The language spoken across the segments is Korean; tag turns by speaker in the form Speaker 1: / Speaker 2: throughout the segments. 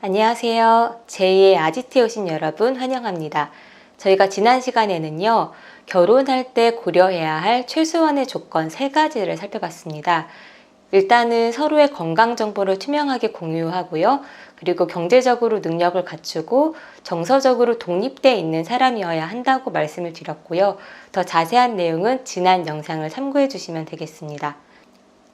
Speaker 1: 안녕하세요. 제2의 아지트에 오신 여러분 환영합니다. 저희가 지난 시간에는요, 결혼할 때 고려해야 할 최소한의 조건 3가지를 살펴봤습니다. 일단은 서로의 건강 정보를 투명하게 공유하고요. 그리고 경제적으로 능력을 갖추고 정서적으로 독립되어 있는 사람이어야 한다고 말씀을 드렸고요. 더 자세한 내용은 지난 영상을 참고해 주시면 되겠습니다.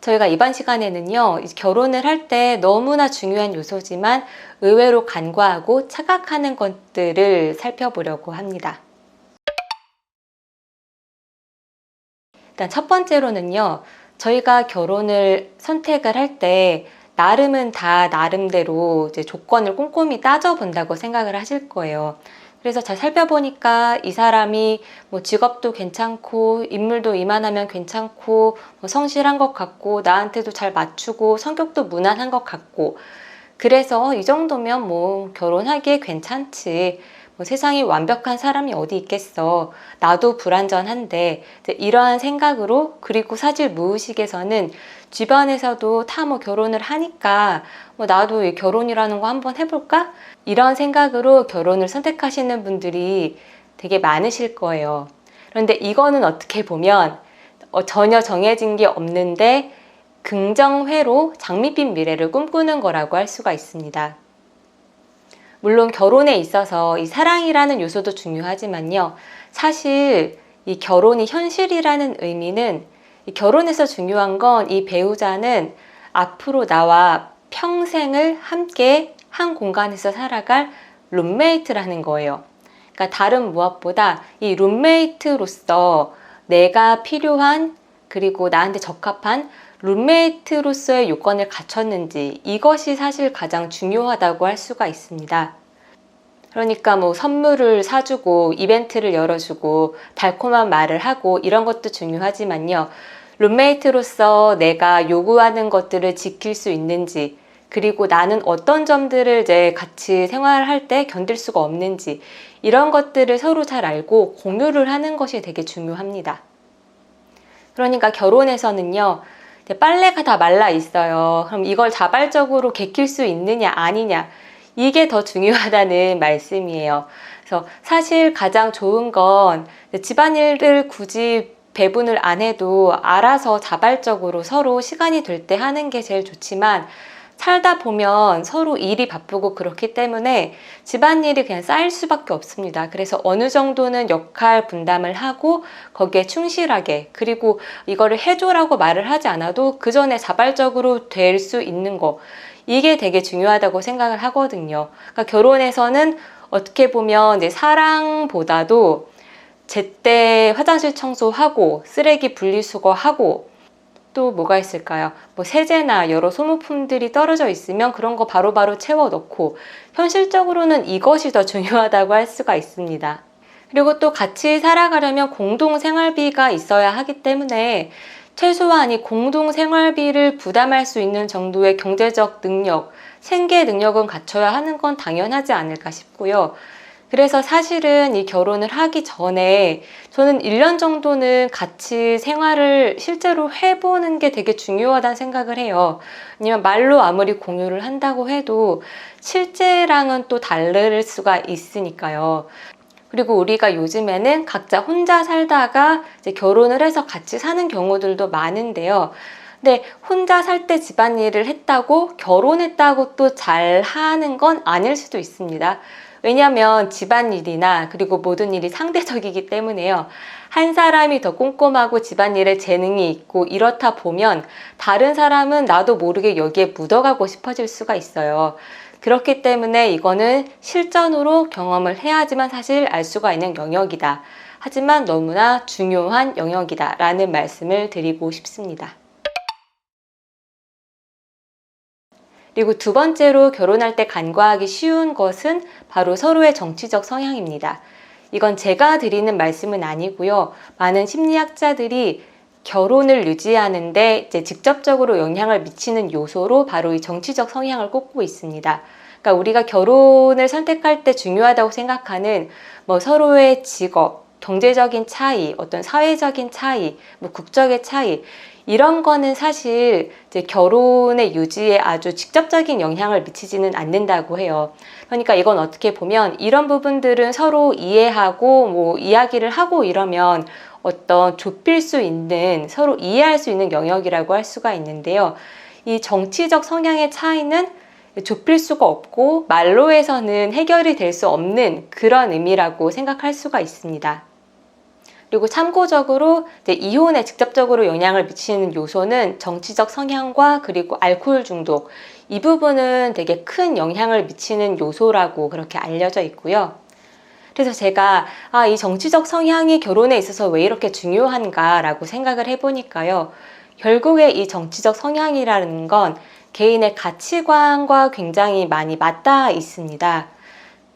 Speaker 1: 저희가 이번 시간에는요, 결혼을 할 때 너무나 중요한 요소지만 의외로 간과하고 착각하는 것들을 살펴보려고 합니다. 일단 첫 번째로는요, 저희가 결혼을 선택을 할 때 나름은 다 나름대로 이제 조건을 꼼꼼히 따져본다고 생각을 하실 거예요. 그래서 잘 살펴보니까 이 사람이 뭐 직업도 괜찮고 인물도 이만하면 괜찮고 뭐 성실한 것 같고 나한테도 잘 맞추고 성격도 무난한 것 같고, 그래서 이 정도면 뭐 결혼하기에 괜찮지, 뭐 세상에 완벽한 사람이 어디 있겠어, 나도 불완전한데, 이러한 생각으로, 그리고 사실 무의식에서는 주변에서도 다 뭐 결혼을 하니까 뭐 나도 이 결혼이라는 거 한번 해볼까? 이런 생각으로 결혼을 선택하시는 분들이 되게 많으실 거예요. 그런데 이거는 어떻게 보면 전혀 정해진 게 없는데 긍정회로 장밋빛 미래를 꿈꾸는 거라고 할 수가 있습니다. 물론 결혼에 있어서 이 사랑이라는 요소도 중요하지만요, 사실 이 결혼이 현실이라는 의미는, 이 결혼에서 중요한 건 이 배우자는 앞으로 나와 평생을 함께 한 공간에서 살아갈 룸메이트라는 거예요. 그러니까 다른 무엇보다 이 룸메이트로서 내가 필요한, 그리고 나한테 적합한 룸메이트로서의 요건을 갖췄는지, 이것이 사실 가장 중요하다고 할 수가 있습니다. 그러니까 뭐 선물을 사주고 이벤트를 열어주고 달콤한 말을 하고 이런 것도 중요하지만요, 룸메이트로서 내가 요구하는 것들을 지킬 수 있는지, 그리고 나는 어떤 점들을 이제 같이 생활할 때 견딜 수가 없는지, 이런 것들을 서로 잘 알고 공유를 하는 것이 되게 중요합니다. 그러니까 결혼에서는요, 빨래가 다 말라 있어요. 그럼 이걸 자발적으로 개킬 수 있느냐 아니냐, 이게 더 중요하다는 말씀이에요. 그래서 사실 가장 좋은 건 집안일을 굳이 배분을 안 해도 알아서 자발적으로 서로 시간이 될 때 하는 게 제일 좋지만, 살다 보면 서로 일이 바쁘고 그렇기 때문에 집안일이 그냥 쌓일 수밖에 없습니다. 그래서 어느 정도는 역할 분담을 하고 거기에 충실하게, 그리고 이거를 해줘라고 말을 하지 않아도 그 전에 자발적으로 될 수 있는 거, 이게 되게 중요하다고 생각을 하거든요. 그러니까 결혼에서는 어떻게 보면 이제 사랑보다도 제때 화장실 청소하고 쓰레기 분리수거하고, 또 뭐가 있을까요? 뭐 세제나 여러 소모품들이 떨어져 있으면 그런 거 바로바로 채워 넣고, 현실적으로는 이것이 더 중요하다고 할 수가 있습니다. 그리고 또 같이 살아가려면 공동 생활비가 있어야 하기 때문에 최소한 이 공동 생활비를 부담할 수 있는 정도의 경제적 능력, 생계 능력은 갖춰야 하는 건 당연하지 않을까 싶고요. 그래서 사실은 이 결혼을 하기 전에 저는 1년 정도는 같이 생활을 실제로 해보는 게 되게 중요하다는 생각을 해요. 왜냐면 말로 아무리 공유를 한다고 해도 실제랑은 또 다를 수가 있으니까요. 그리고 우리가 요즘에는 각자 혼자 살다가 이제 결혼을 해서 같이 사는 경우들도 많은데요. 근데 혼자 살 때 집안일을 했다고 결혼했다고 또 잘 하는 건 아닐 수도 있습니다. 왜냐하면 집안일이나 그리고 모든 일이 상대적이기 때문에요. 한 사람이 더 꼼꼼하고 집안일에 재능이 있고 이렇다 보면 다른 사람은 나도 모르게 여기에 묻어가고 싶어질 수가 있어요. 그렇기 때문에 이거는 실전으로 경험을 해야지만 사실 알 수가 있는 영역이다. 하지만 너무나 중요한 영역이다 라는 말씀을 드리고 싶습니다. 그리고 두 번째로 결혼할 때 간과하기 쉬운 것은 바로 서로의 정치적 성향입니다. 이건 제가 드리는 말씀은 아니고요. 많은 심리학자들이 결혼을 유지하는데 이제 직접적으로 영향을 미치는 요소로 바로 이 정치적 성향을 꼽고 있습니다. 그러니까 우리가 결혼을 선택할 때 중요하다고 생각하는 뭐 서로의 직업, 경제적인 차이, 어떤 사회적인 차이, 뭐 국적의 차이, 이런 거는 사실 이제 결혼의 유지에 아주 직접적인 영향을 미치지는 않는다고 해요. 그러니까 이건 어떻게 보면 이런 부분들은 서로 이해하고 뭐 이야기를 하고 이러면 어떤 좁힐 수 있는, 서로 이해할 수 있는 영역이라고 할 수가 있는데요. 이 정치적 성향의 차이는 좁힐 수가 없고 말로 해서는 해결이 될 수 없는 그런 의미라고 생각할 수가 있습니다. 그리고 참고적으로 이제 이혼에 직접적으로 영향을 미치는 요소는 정치적 성향과 그리고 알코올 중독, 이 부분은 되게 큰 영향을 미치는 요소라고 그렇게 알려져 있고요. 그래서 제가 이 정치적 성향이 결혼에 있어서 왜 이렇게 중요한가 라고 생각을 해보니까요. 결국에 이 정치적 성향이라는 건 개인의 가치관과 굉장히 많이 맞닿아 있습니다.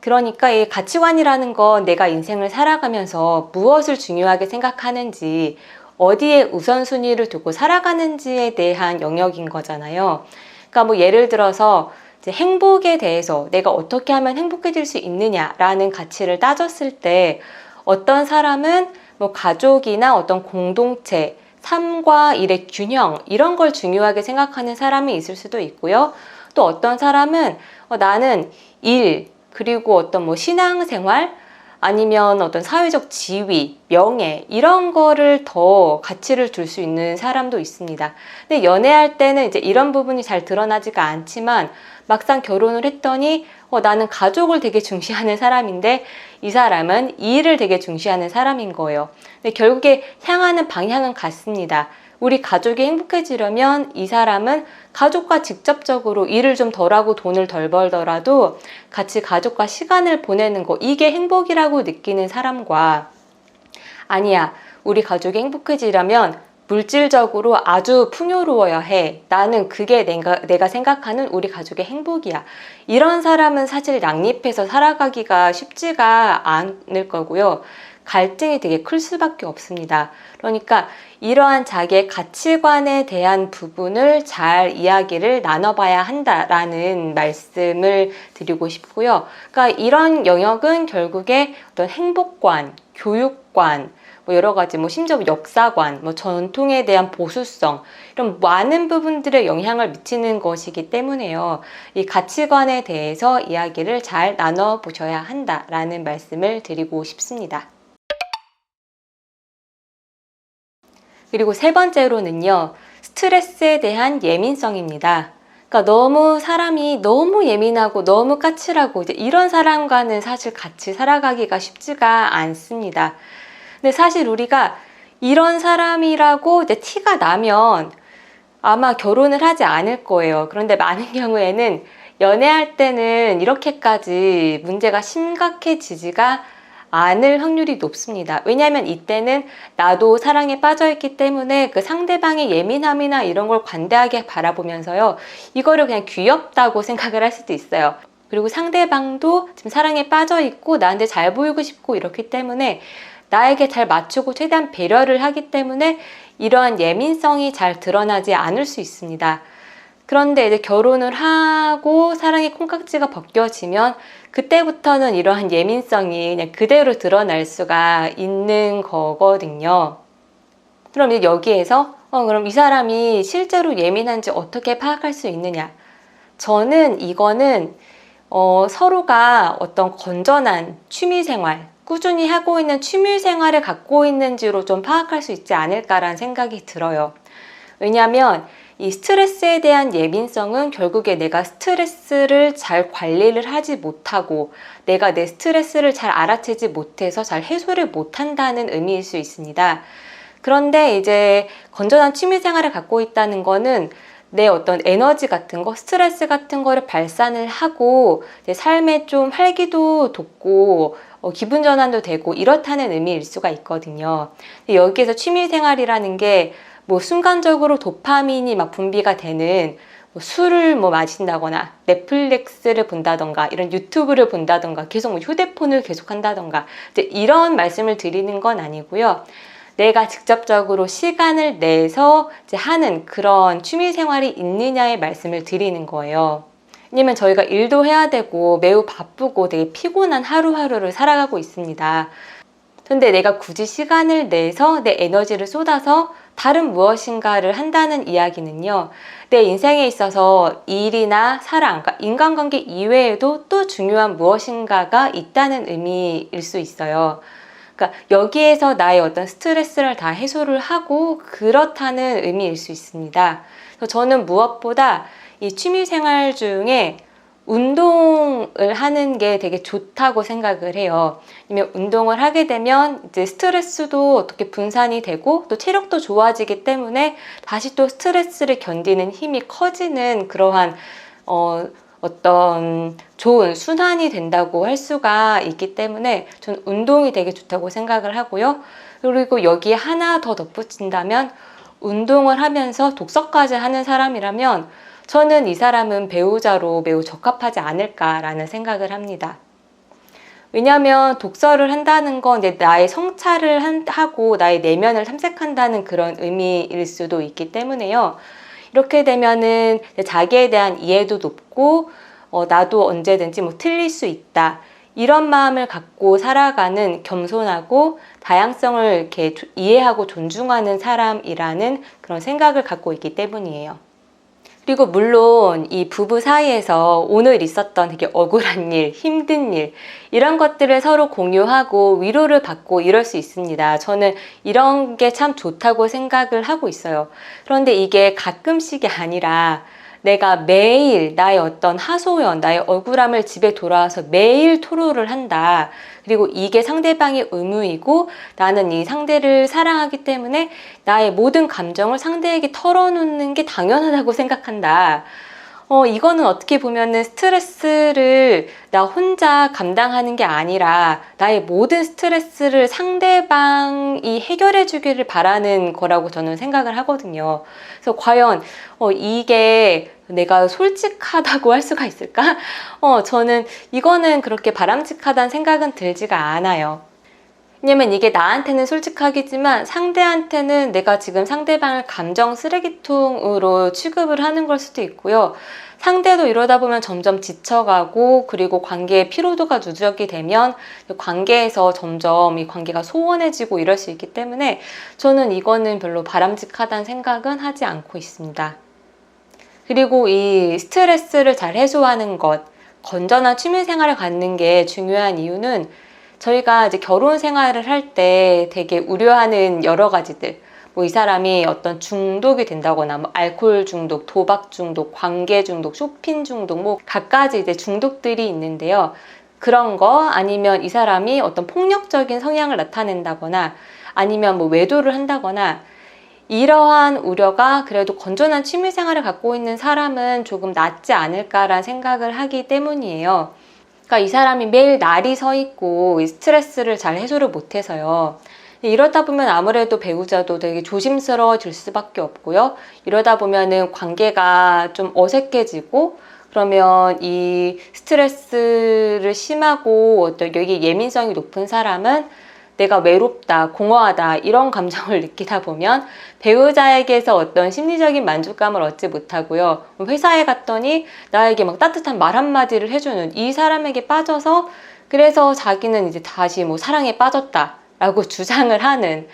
Speaker 1: 그러니까 이 가치관이라는 건 내가 인생을 살아가면서 무엇을 중요하게 생각하는지, 어디에 우선순위를 두고 살아가는지에 대한 영역인 거잖아요. 그러니까 뭐 예를 들어서 이제 행복에 대해서 내가 어떻게 하면 행복해질 수 있느냐라는 가치를 따졌을 때 어떤 사람은 뭐 가족이나 어떤 공동체, 삶과 일의 균형, 이런 걸 중요하게 생각하는 사람이 있을 수도 있고요. 또 어떤 사람은 나는 일, 그리고 어떤 뭐 신앙생활, 아니면 어떤 사회적 지위, 명예, 이런 거를 더 가치를 둘 수 있는 사람도 있습니다. 근데 연애할 때는 이제 이런 부분이 잘 드러나지가 않지만 막상 결혼을 했더니 나는 가족을 되게 중시하는 사람인데 이 사람은 일을 되게 중시하는 사람인 거예요. 근데 결국에 향하는 방향은 같습니다. 우리 가족이 행복해지려면 이 사람은 가족과 직접적으로 일을 좀 덜하고 돈을 덜 벌더라도 같이 가족과 시간을 보내는 거, 이게 행복이라고 느끼는 사람과, 아니야, 우리 가족이 행복해지려면 물질적으로 아주 풍요로워야 해, 나는 그게 내가 생각하는 우리 가족의 행복이야, 이런 사람은 사실 양립해서 살아가기가 쉽지가 않을 거고요. 갈등이 되게 클 수밖에 없습니다. 그러니까 이러한 자기의 가치관에 대한 부분을 잘 이야기를 나눠봐야 한다라는 말씀을 드리고 싶고요. 그러니까 이런 영역은 결국에 어떤 행복관, 교육관, 뭐 여러 가지 뭐 심지어 역사관, 뭐 전통에 대한 보수성, 이런 많은 부분들에 영향을 미치는 것이기 때문에요. 이 가치관에 대해서 이야기를 잘 나눠보셔야 한다라는 말씀을 드리고 싶습니다. 그리고 세 번째로는요, 스트레스에 대한 예민성입니다. 그러니까 너무 사람이 너무 예민하고 너무 까칠하고 이제 이런 사람과는 사실 같이 살아가기가 쉽지가 않습니다. 근데 사실 우리가 이런 사람이라고 이제 티가 나면 아마 결혼을 하지 않을 거예요. 그런데 많은 경우에는 연애할 때는 이렇게까지 문제가 심각해지지가 않을 확률이 높습니다. 왜냐하면 이때는 나도 사랑에 빠져있기 때문에 그 상대방의 예민함이나 이런 걸 관대하게 바라보면서요, 이거를 그냥 귀엽다고 생각을 할 수도 있어요. 그리고 상대방도 지금 사랑에 빠져있고 나한테 잘 보이고 싶고 이렇기 때문에 나에게 잘 맞추고 최대한 배려를 하기 때문에 이러한 예민성이 잘 드러나지 않을 수 있습니다. 그런데 이제 결혼을 하고 사랑의 콩깍지가 벗겨지면 그때부터는 이러한 예민성이 그냥 그대로 드러날 수가 있는 거거든요. 그럼 이제 여기에서 그럼 이 사람이 실제로 예민한지 어떻게 파악할 수 있느냐? 저는 이거는 서로가 어떤 건전한 취미생활, 꾸준히 하고 있는 취미생활을 갖고 있는지로 좀 파악할 수 있지 않을까라는 생각이 들어요. 왜냐하면 이 스트레스에 대한 예민성은 결국에 내가 스트레스를 잘 관리를 하지 못하고 내가 내 스트레스를 잘 알아채지 못해서 잘 해소를 못한다는 의미일 수 있습니다. 그런데 이제 건전한 취미생활을 갖고 있다는 거는 내 어떤 에너지 같은 거, 스트레스 같은 거를 발산을 하고 내 삶에 좀 활기도 돋고 기분 전환도 되고 이렇다는 의미일 수가 있거든요. 여기에서 취미생활이라는 게 뭐 순간적으로 도파민이 막 분비가 되는 뭐 술을 뭐 마신다거나 넷플릭스를 본다던가 이런 유튜브를 본다던가 계속 뭐 휴대폰을 계속 한다던가 이제 이런 말씀을 드리는 건 아니고요. 내가 직접적으로 시간을 내서 이제 하는 그런 취미 생활이 있느냐의 말씀을 드리는 거예요. 왜냐면 저희가 일도 해야 되고 매우 바쁘고 되게 피곤한 하루하루를 살아가고 있습니다. 근데 내가 굳이 시간을 내서 내 에너지를 쏟아서 다른 무엇인가를 한다는 이야기는요, 내 인생에 있어서 일이나 사랑, 그러니까 인간관계 이외에도 또 중요한 무엇인가가 있다는 의미일 수 있어요. 그러니까 여기에서 나의 어떤 스트레스를 다 해소를 하고 그렇다는 의미일 수 있습니다. 그래서 저는 무엇보다 이 취미생활 중에 운동을 하는 게 되게 좋다고 생각을 해요. 왜냐면 운동을 하게 되면 이제 스트레스도 어떻게 분산이 되고 또 체력도 좋아지기 때문에 다시 또 스트레스를 견디는 힘이 커지는 그러한 어떤 좋은 순환이 된다고 할 수가 있기 때문에 저는 운동이 되게 좋다고 생각을 하고요. 그리고 여기에 하나 더 덧붙인다면 운동을 하면서 독서까지 하는 사람이라면 저는 이 사람은 배우자로 매우 적합하지 않을까라는 생각을 합니다. 왜냐하면 독서를 한다는 건 이제 나의 성찰을 하고 나의 내면을 탐색한다는 그런 의미일 수도 있기 때문에요. 이렇게 되면은 자기에 대한 이해도 높고 나도 언제든지 뭐 틀릴 수 있다. 이런 마음을 갖고 살아가는 겸손하고 다양성을 이렇게 이해하고 존중하는 사람이라는 그런 생각을 갖고 있기 때문이에요. 그리고 물론 이 부부 사이에서 오늘 있었던 되게 억울한 일, 힘든 일 이런 것들을 서로 공유하고 위로를 받고 이럴 수 있습니다. 저는 이런 게 참 좋다고 생각을 하고 있어요. 그런데 이게 가끔씩이 아니라 내가 매일 나의 어떤 하소연, 나의 억울함을 집에 돌아와서 매일 토로를 한다. 그리고 이게 상대방의 의무이고 나는 이 상대를 사랑하기 때문에 나의 모든 감정을 상대에게 털어놓는 게 당연하다고 생각한다. 이거는 어떻게 보면은 스트레스를 나 혼자 감당하는 게 아니라 나의 모든 스트레스를 상대방이 해결해 주기를 바라는 거라고 저는 생각을 하거든요. 그래서 과연 이게 내가 솔직하다고 할 수가 있을까? 저는 이거는 그렇게 바람직하다는 생각은 들지가 않아요. 왜냐면 이게 나한테는 솔직하겠지만 상대한테는 내가 지금 상대방을 감정 쓰레기통으로 취급을 하는 걸 수도 있고요. 상대도 이러다 보면 점점 지쳐가고 그리고 관계의 피로도가 누적이 되면 관계에서 점점 이 관계가 소원해지고 이럴 수 있기 때문에 저는 이거는 별로 바람직하다는 생각은 하지 않고 있습니다. 그리고 이 스트레스를 잘 해소하는 것, 건전한 취미 생활을 갖는 게 중요한 이유는 저희가 이제 결혼 생활을 할 때 되게 우려하는 여러 가지들, 뭐 이 사람이 어떤 중독이 된다거나, 뭐 알코올 중독, 도박 중독, 관계 중독, 쇼핑 중독, 뭐 갖가지 이제 중독들이 있는데요. 그런 거 아니면 이 사람이 어떤 폭력적인 성향을 나타낸다거나 아니면 뭐 외도를 한다거나 이러한 우려가 그래도 건전한 취미 생활을 갖고 있는 사람은 조금 낫지 않을까라는 생각을 하기 때문이에요. 그러니까 이 사람이 매일 날이 서 있고 스트레스를 잘 해소를 못해서요. 이러다 보면 아무래도 배우자도 되게 조심스러워질 수밖에 없고요. 이러다 보면은 관계가 좀 어색해지고 그러면 이 스트레스를 심하고 어떤 여기 예민성이 높은 사람은 내가 외롭다, 공허하다 이런 감정을 느끼다 보면 배우자에게서 어떤 심리적인 만족감을 얻지 못하고요. 회사에 갔더니 나에게 막 따뜻한 말 한마디를 해주는 이 사람에게 빠져서 그래서 자기는 이제 다시 뭐 사랑에 빠졌다라고 주장을 하는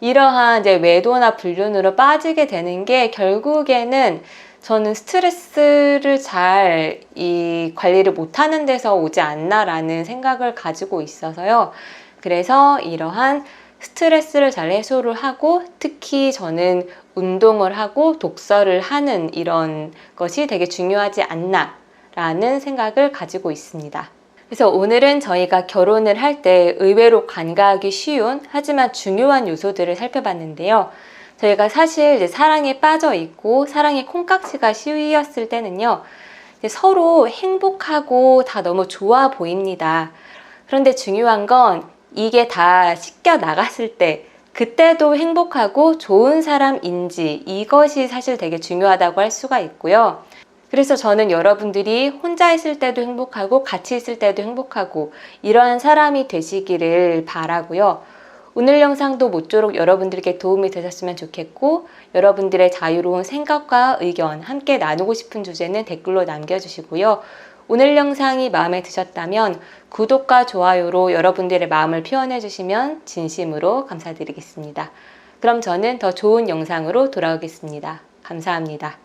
Speaker 1: 이러한 이제 외도나 불륜으로 빠지게 되는 게 결국에는 저는 스트레스를 잘 이 관리를 못하는 데서 오지 않나라는 생각을 가지고 있어서요. 그래서 이러한 스트레스를 잘 해소를 하고 특히 저는 운동을 하고 독서를 하는 이런 것이 되게 중요하지 않나라는 생각을 가지고 있습니다. 그래서 오늘은 저희가 결혼을 할 때 의외로 간과하기 쉬운 하지만 중요한 요소들을 살펴봤는데요. 저희가 사실 이제 사랑에 빠져 있고 사랑의 콩깍지가 씌였을 때는요. 서로 행복하고 다 너무 좋아 보입니다. 그런데 중요한 건 이게 다 씻겨 나갔을 때 그때도 행복하고 좋은 사람인지 이것이 사실 되게 중요하다고 할 수가 있고요. 그래서 저는 여러분들이 혼자 있을 때도 행복하고 같이 있을 때도 행복하고 이러한 사람이 되시기를 바라고요. 오늘 영상도 모쪼록 여러분들께 도움이 되셨으면 좋겠고 여러분들의 자유로운 생각과 의견 함께 나누고 싶은 주제는 댓글로 남겨주시고요. 오늘 영상이 마음에 드셨다면 구독과 좋아요로 여러분들의 마음을 표현해 주시면 진심으로 감사드리겠습니다. 그럼 저는 더 좋은 영상으로 돌아오겠습니다. 감사합니다.